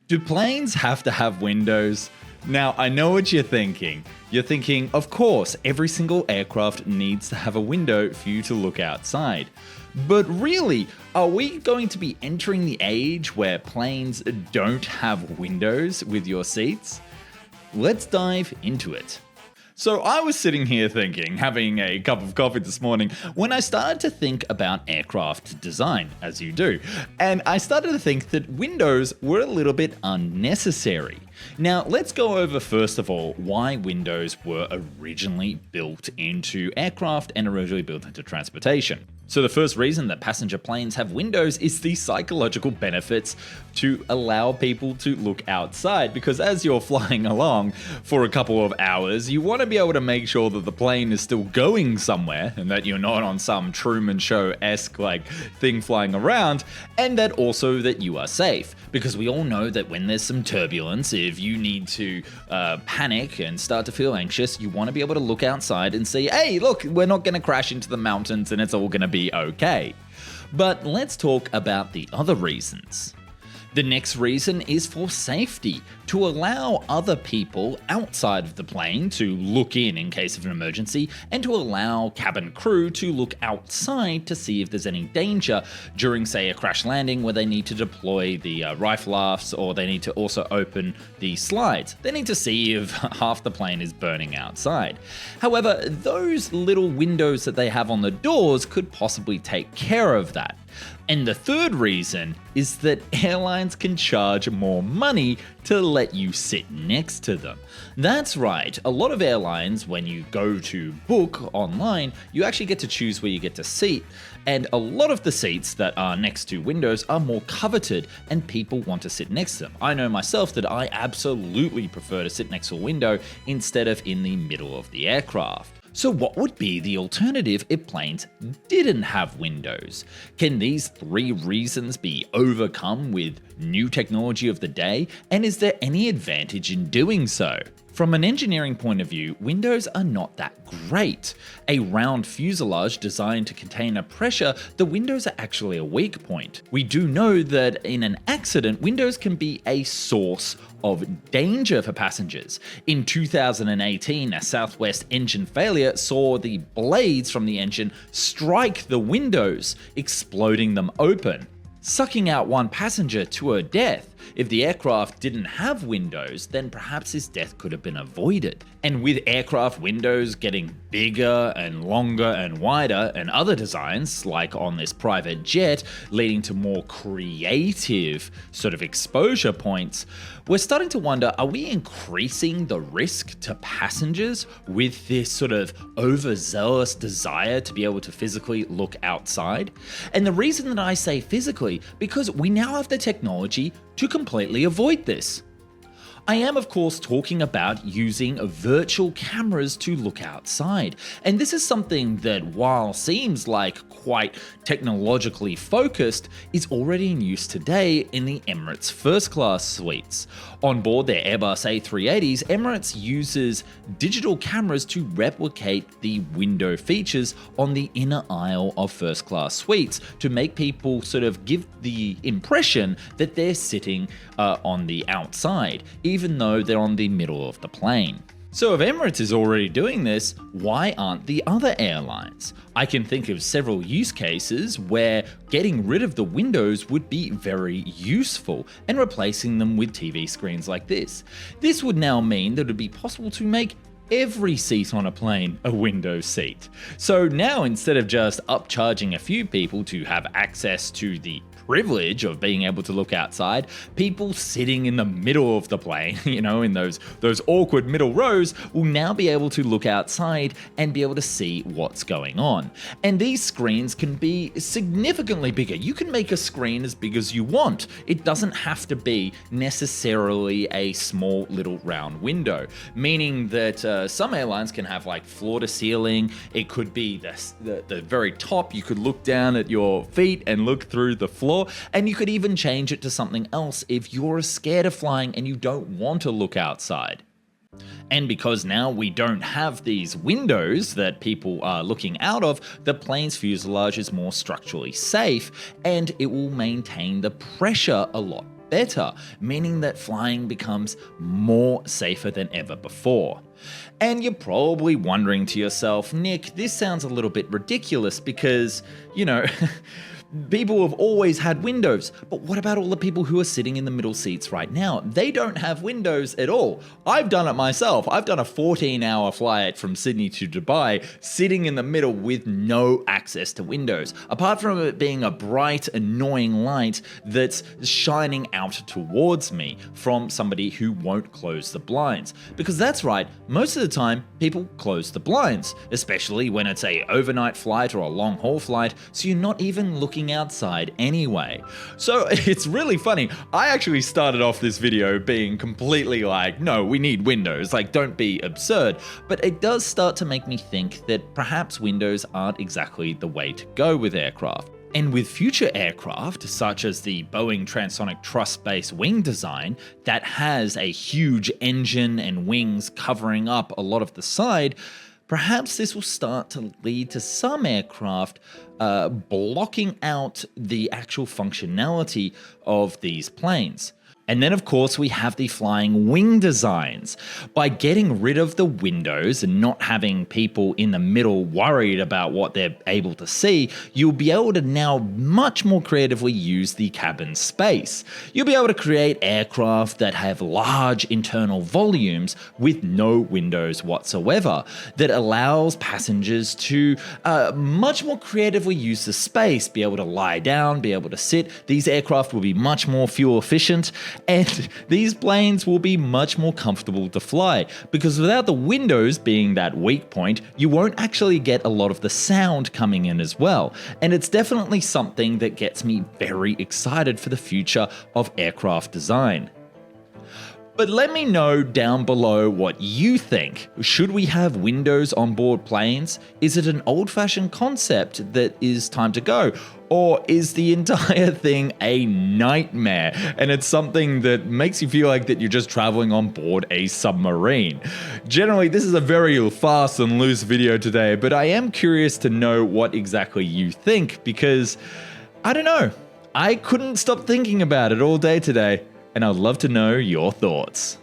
Do planes have to have windows? Now, I know what you're thinking. You're thinking, of course, every single aircraft needs to have a window for you to look outside. But really, are we going to be entering the age where planes don't have windows with your seats? Let's dive into it. So I was sitting here thinking, having a cup of coffee this morning, when I started to think about aircraft design, as you do. And I started to think that windows were a little bit unnecessary. Now, let's go over first of all why windows were originally built into aircraft and originally built into transportation. So the first reason that passenger planes have windows is the psychological benefits to allow people to look outside, because as you're flying along for a couple of hours, you want to be able to make sure that the plane is still going somewhere and that you're not on some Truman Show-esque thing flying around, and that also that you are safe, because we all know that when there's some turbulence, if you need to panic and start to feel anxious, you want to be able to look outside and see, hey, look, we're not going to crash into the mountains and it's all going to be okay. But let's talk about the other reasons. The next reason is for safety, to allow other people outside of the plane to look in case of an emergency, and to allow cabin crew to look outside to see if there's any danger during, say, a crash landing where they need to deploy the rifle afts, or they need to also open the slides. They need to see if half the plane is burning outside. However, those little windows that they have on the doors could possibly take care of that. And the third reason is that airlines can charge more money to let you sit next to them. That's right, a lot of airlines, when you go to book online, you actually get to choose where you get to seat, and a lot of the seats that are next to windows are more coveted and people want to sit next to them. I know myself that I absolutely prefer to sit next to a window instead of in the middle of the aircraft. So what would be the alternative if planes didn't have windows? Can these three reasons be overcome with new technology of the day? And is there any advantage in doing so? From an engineering point of view, windows are not that great. A round fuselage designed to contain a pressure, the windows are actually a weak point. We do know that in an accident, windows can be a source of danger for passengers. In 2018, a Southwest engine failure saw the blades from the engine strike the windows, exploding them open, sucking out one passenger to her death. If the aircraft didn't have windows, then perhaps his death could have been avoided. And with aircraft windows getting bigger and longer and wider, and other designs, like on this private jet, leading to more creative sort of exposure points, we're starting to wonder, are we increasing the risk to passengers with this sort of overzealous desire to be able to physically look outside? And the reason that I say physically, because we now have the technology to completely avoid this. I am, of course, talking about using virtual cameras to look outside. And this is something that, while seems like quite technologically focused, is already in use today in the Emirates first class suites. On board their Airbus A380s, Emirates uses digital cameras to replicate the window features on the inner aisle of first class suites to make people sort of give the impression that they're sitting on the outside, even though they're on the middle of the plane. So if Emirates is already doing this, why aren't the other airlines? I can think of several use cases where getting rid of the windows would be very useful and replacing them with TV screens like this. This would now mean that it would be possible to make every seat on a plane a window seat. So now, instead of just upcharging a few people to have access to the privilege of being able to look outside, people sitting in the middle of the plane, in those awkward middle rows, will now be able to look outside and be able to see what's going on. And these screens can be significantly bigger. You can make a screen as big as you want. It doesn't have to be necessarily a small little round window, meaning that some airlines can have floor to ceiling. It could be the very top. You could look down at your feet and look through the floor. And you could even change it to something else if you're scared of flying and you don't want to look outside. And because now we don't have these windows that people are looking out of, the plane's fuselage is more structurally safe and it will maintain the pressure a lot better, meaning that flying becomes more safer than ever before. And you're probably wondering to yourself, Nick, this sounds a little bit ridiculous because, people have always had windows, but what about all the people who are sitting in the middle seats right now? They don't have windows at all. I've done it myself. I've done a 14-hour flight from Sydney to Dubai, sitting in the middle with no access to windows, apart from it being a bright, annoying light that's shining out towards me from somebody who won't close the blinds. Because that's right, most of the time, people close the blinds, especially when it's a overnight flight or a long haul flight, so you're not even looking outside anyway. So it's really funny. I actually started off this video being completely like, no, we need windows, like don't be absurd. But it does start to make me think that perhaps windows aren't exactly the way to go with aircraft. And with future aircraft, such as the Boeing Transonic Truss-based wing design that has a huge engine and wings covering up a lot of the side, perhaps this will start to lead to some aircraft blocking out the actual functionality of these planes. And then, of course, we have the flying wing designs. By getting rid of the windows and not having people in the middle worried about what they're able to see, you'll be able to now much more creatively use the cabin space. You'll be able to create aircraft that have large internal volumes with no windows whatsoever, that allows passengers to much more creatively use the space, be able to lie down, be able to sit. These aircraft will be much more fuel efficient, and these planes will be much more comfortable to fly, because without the windows being that weak point, you won't actually get a lot of the sound coming in as well. And it's definitely something that gets me very excited for the future of aircraft design. But let me know down below what you think. Should we have windows on board planes? Is it an old-fashioned concept that is time to go? Or is the entire thing a nightmare and it's something that makes you feel like that you're just traveling on board a submarine? Generally, this is a very fast and loose video today, but I am curious to know what exactly you think because, I don't know, I couldn't stop thinking about it all day today. And I'd love to know your thoughts.